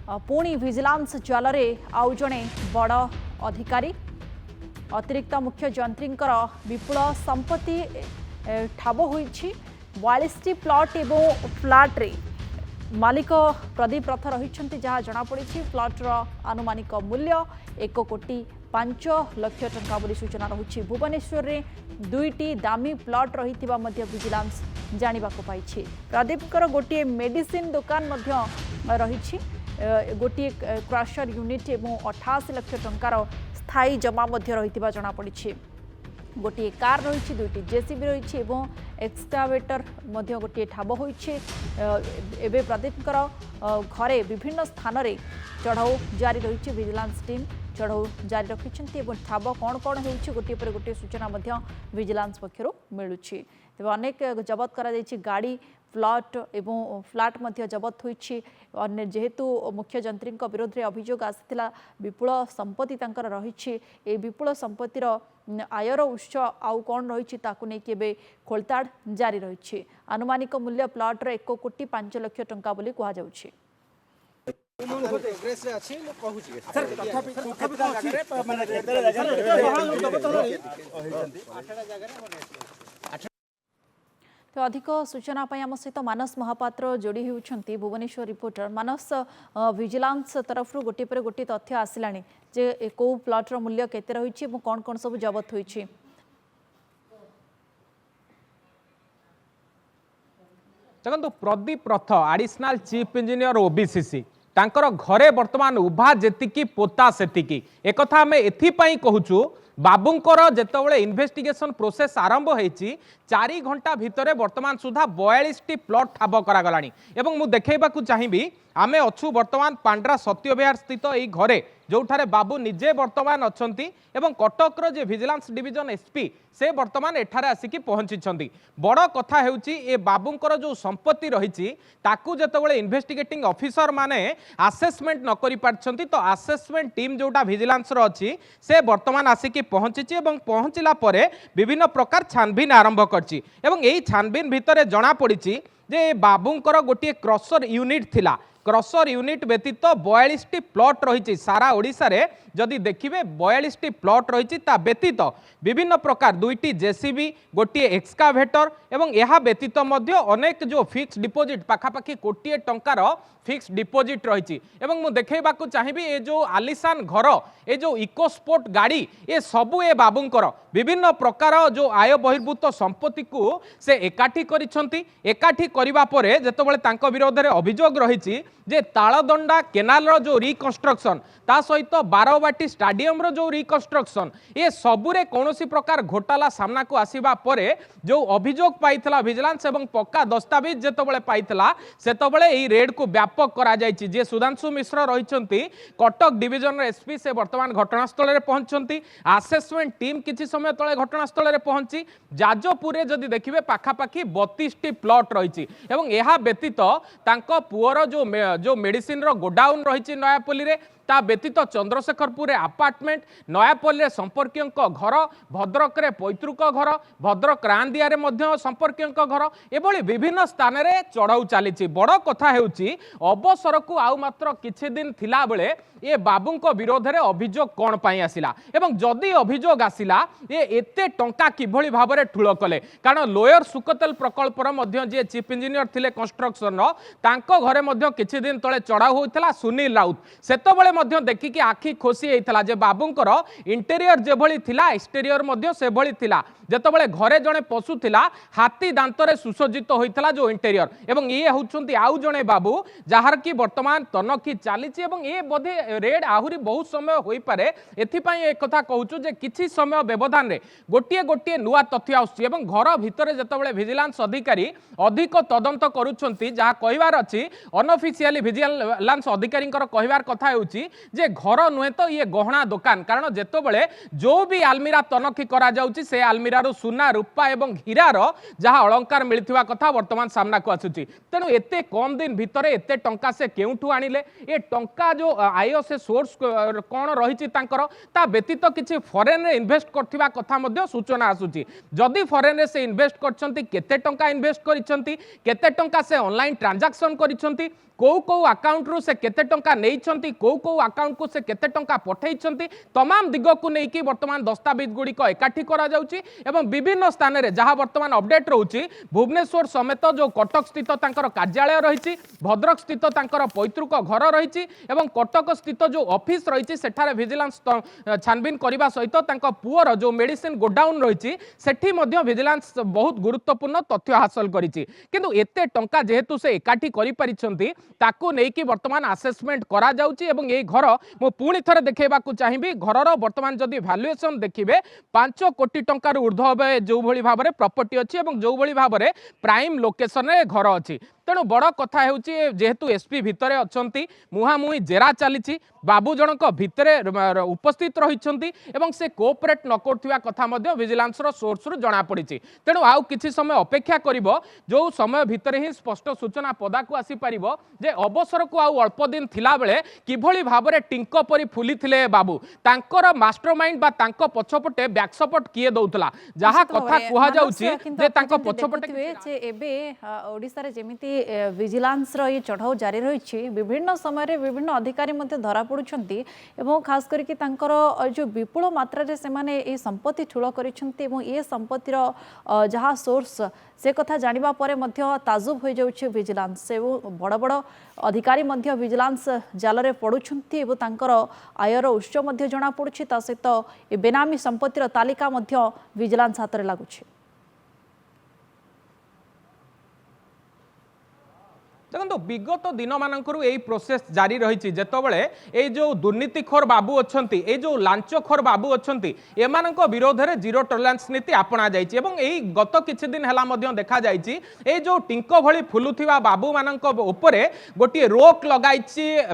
पुणी विजिलेंस जाल आउ जड़े बड़ अधिकारी अतिरिक्त मुख्य जंत्री विपुल संपत्ति ठाब हो 42टी प्लॉट एवं फ्लैट रे मालिक प्रदीप रथ रही जहाँ जमापड़ी फ्लैट्र आनुमानिक मूल्य 1,05,00,000 टंका बोली सूचना रही। भुवनेश्वर में 2टी दामी प्लॉट रही विजिलेंस जाना पाई। प्रदीप गोटे मेडिसिन दुकान रही गोटे क्रशर यूनिट एवं 88 लाख टंकार स्थायी जमा रही जमापड़ी। गोटे कार रही 2टी जेसीबी रही एक्सकावेटर गोटे ठाब हो। प्रदीप घरे विभिन्न स्थान में चढ़ाऊ जारी रही। विजिलेंस टीम चढ़ाऊ जारी रखिंट ठाब कौन कौन हो गोटे पर गोटे सूचना विजिलेंस पक्षर मिलूँ। तेज अनेक जबत कर गाड़ी प्लॉट एवं फ्लैट जबत होती जेहेतु मुख्य जंत्री विरोध में अभियोग आसाला विपुल संपत्ति रही। विपुल संपत्तिर आयर उत्स आउ कौन रही खोलताड़ जारी रही। आनुमानिक मूल्य प्लॉट्र 1,05,00,000 टंका बोली कहुच्छे। तो अधिक सूचना आम सहित मानस महापात्र जोड़ी होती भुवनेश्वर रिपोर्टर। मानस विजिलेंस तरफ गोटे पर गोटे तथ्य आसला जे कौ प्लॉट्र मूल्य केते रही कौन कौन सब जबत होती। देखो प्रदीप रथ एडिशनल चीफ इंजीनियर ओबीसीसी तांकर घरे वर्तमान उभा जेतिकी पोता सेतिकी एक आम एथपाई कहूँ बाबूंकर जेतबले इन्वेस्टिगेशन प्रोसेस आरंभ होईची 4 घंटा भितर वर्तमान सुधा 42टी प्लॉट ठाब करागला एवं मु देखैबा चाहिए आमे अच्छु वर्तमान पांड्रा सत्य विहार स्थित यही घरे जोठारे बाबू निजे वर्तमान अच्छंती एवं कटकर जे विजिलेंस डिविजन एसपी से वर्तमान एठारे आसिकी पहुंची। बड़ कथा हेउची ए बाबूंकर जो संपत्ति रही ताकू जेतबले इन्वेस्टिगेटिंग ऑफिसर माने असेसमेंट न करि पारछंती तो असेसमेंट टीम जोटा विजिलेंस रो अछि से वर्तमान आसिकी पहुंची एवं पहुंचला परे विभिन्न प्रकार छानबीन आरंभ करछि एवं एही छानबीन भितरे जणा पड़िछि जे बाबूंकर गोटे क्रशर यूनिट थिला। क्रशर यूनिट व्यतीत 42टी प्लॉट रही सारा ओडिशा रे जदि देखिए 42टी प्लॉट रही व्यतीत विभिन्न प्रकार 2टी जेसीबी गोटे एक्सकावेटर एवं यह व्यतीत अनेक जो फिक्स डिपोजिट पाखापाखि 1 कोटी टंकार फिक्स डिपोजिट रही। मु देखा चाहिए ये जो आलिशान घर ये जो इकोस्पोर्ट गाड़ी ये सबू ए बाबूंकर विभिन्न प्रकार जो आय बहिर्भूत संपत्ति को से एकाठी करिसंती। एकाठी करिबा परे जेतबेले तांको विरोध में अभियोग रही जे तालदंडा केनाल रो जो रिकंस्ट्रक्शन ता सहित बारवाटी स्टाडियम रो जो रिकंस्ट्रक्शन ये सबुरे कौनसी प्रकार घोटाला सामना को आसीबा परे जो अभियोग पाइथला विजिलेंस एवं पक्का दस्तावेज जेतबेले पाइथला सेतबेले एही रेड को व्यापक करा जायछि। जे सुधांशु मिश्र रहिसंती कटक डिविजन एसपी से वर्तमान घटनास्थल रे पहुंचंती। असेसमेंट टीम किछि समय तळे घटनास्थल रे पहुंची जाजपुर रे जदि देखिबे पाखापाखि 32टी प्लॉट रहिछि एवं एहा व्यतीत तांको पुअर जो मेडिसिन रो गोडाउन रही नयापल्ली रे ता व्यतीत चंद्रशेखरपुर अपार्टमेंट नयापल्ली संपर्कियों घर भद्रक रे पैतृक घर भद्रक रांदिया संपर्कियों घर एभली विभिन्न स्थान में चढ़ाऊ चली। बड़ कथा हेउची अवसर को आउ मात्र किछि दिन थिला बेले ये बाबूंको विरोध में अभियोग कौन पाई आसिला एवं जदि अभियोग आसिला ये एते टंका किभली भाबरे ठुळ कले कारण लोयर सुकतेल प्रकल्पर मध्य जे चीफ इंजीनियर थिले कंस्ट्रक्शन तांको घरे मध्य किछि दिन तळे चढ़ाऊ होइतला सुनील राउत सेतबेले मध्य देखिकी आखि खोसी होइतला जे बाबूंकर इंटेरियर जेभली थिला एक्सटेरियर मध्य सेभली थिला। जेतबेले घरे जणे पशु थिला हाथी दांतरे सुसज्जित होइतला जो इंटेरियर एवं ये होउछंती आउ जणे बाबू जहार की वर्तमान तनखी चलीची एवं ये बोधे रेड आहुरी बहुत समय होई पारे एथिपाई एक कथा कहूछु जे किछि समय व्यवधान रे गोटिए गोटिए नुआ तथ्य आउछि एवं घर भितरे जेतबेले विजिलेंस अधिकारी अधिक तदंत करूछंती जहा कहिवार अछि अनऑफिशियली विजिलेंस अधिकारींकर कहिवार कथा हेउछि जे घर नुहे तो ये गहना दुकान कारण जेतबेले जो भी आलमीरा तनखी करा जाउछि से आलमीरा सुना रूपा एवं हीरार जहाँ अलंकार मिलथिबा कथा वर्तमान सामना को आसुछि। तेणु एते कम दिन भितर एते टंका से केउठु आनिले ये टंका जो आय से सोर्स कौन रही ता व्यतीत किसी फरेन रे इन्वेस्ट करथिबा कथा मध्य सूचना आसुछि। जदि फरेन रे से इन्वेस्ट करछंती केते टंका इन्वेस्ट करिसंती केते टंका से ऑनलाइन ट्रांजैक्शन करिसंती कौ कौ अकाउंट रु से केते टंका नैछंती कौ कौ अकाउंट को से केते टंका पठैछंती तमाम दिग को नेकी वर्तमान दस्तावेज गुड़िक एकाठी करा जाउची एवं विभिन्न स्थान रे जहां वर्तमान अपडेट रहउची भुवनेश्वर समेत जो कटक स्थित तांकर कार्यालय रही भद्रक स्थित तांकर पैतृक घर रही एवं कटक स्थित जो ऑफिस रही सेठारे विजिलेंस छानबीन करने सहित तांको पुअर जो मेडिसिन गोडाउन रही सेठी मध्य विजिलेंस बहुत गुरुत्वपूर्ण तथ्य हासिल करिछि किंतु एते टंका जेहेतु से एकाठी करि परिछंती ताकू नेकी वर्तमान असेसमेंट करा जाउछि एवं ए घर मो पुणी थरे देखेबाकू चाहिबी घरर वर्तमान जदि वैल्यूएशन देखिबे 5 कोटी टंकार ऊर्ध्व होबे जो भली भाबरे प्रॉपर्टी अछि एवं जो भली भाबरे प्राइम लोकेशन रे घर अछि तेणु बड़ कथा हेउछि जेहेतु एसपी भितरे अछंती मुहामुही जेरा चलीछि बाबू जनक भितरे उपस्थित रहिछंती एवं से कोऑपरेट न करथिबा कथा मध्य विजिलेंस रो सोर्स रु जणा पड़िछि तेणु आउ किछि समय अपेक्षा करिवो जो समय भितरे ही स्पष्ट सूचना पदा को आसी परिवो जे अवसर को आउ अल्प दिन थिला बेले किभली भाबरे टिंको परि फुली थिले बाबू तांकर मास्टरमाइंड बा तांको पछपटे बैक सपोर्ट किए दउतला जहा कथा कुहा जाउछि जे तांको पछपटे जे एबे ओडिसा रे जेमिति विजिलेंस रो ये चढ़ाऊ जारी रही विभिन्न समय विभिन्न अधिकारी धरा पड़ुछंती एवं खास करके तांकर जो विपुल मात्रा रे से माने ए संपत्ति ठुल करिसंती एवं ए संपत्तिर जहा सोर्स से कथा जानिबा परे मध्य ताजुब हो जाउछि विजिलेंस एवं बड़ बड़ अधिकारी मध्य विजिलेंस जाल रे पड़ुछंती एवं तांकर आयर उत्स मध्य जणा पड़ुछि ता सहित ए बेनामी संपत्तिर तालिका मध्य विजिलेंस हाथ रे लागुछि देखो विगत दिन मानकर यही प्रोसेस जारी रही जितेबाला ये जो दुर्नीतिखोर बाबू अच्छा ये जो लांचखोर बाबू अच्छा एमान विरोध में जीरो टॉलरेंस नीति आपणा यही गत किछि दिन है देखा ये जो टिंको भली फुलुथिबा बाबू मान गोटे रोक लगाई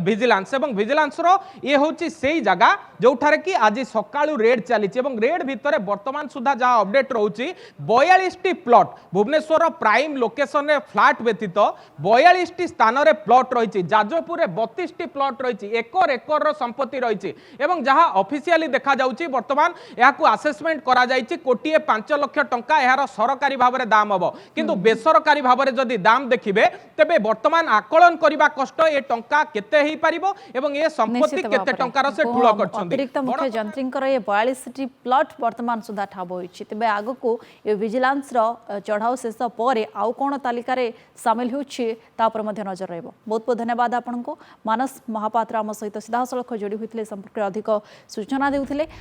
विजिलेंस एवं विजिलेंस ये हूँ से जगह जोठारे कि आज सकाळु रेड चली रेड भितर वर्तमान सुधा जहाँ अपडेट रोचे 42 प्लॉट भुवनेश्वर प्राइम लोकेशन रे फ्लैट व्यतीत 42 स्थान रे प्लॉट रही जाजपुर 32 प्लॉट रही एकर एकर संपत्ति रही एवं जहाँ ऑफिशियली देखा जाउची वर्तमान याकू असेसमेंट करा जाइछि कोटिए 5 लाख टंका यार सरकारी भाव में दाम हम किंतु बेसरकारी भाव में जदि दाम देखिबे तेबे वर्तमान आकलन करबा कष्ट ए टंका केते ही परिबो एवं ए संपत्ति केते टंकार से ठुळ करछन्ती अतिरिक्त मुख्य जंत्रींकर ये 42 प्लॉट वर्तमान सुधा ठाब होइछि तेबे आगको ये विजिलेंस रो चढ़ाऊ शेष पर आउ कोन तालिका रे शामिल होछि ता पर मध्य नजर रहबो बहुत बहुत धन्यवाद आपनको मानस महापात्र आम सहित सीधा सड़क जोड़ी होइतिले संपर्क अधिक सूचना देउथिले।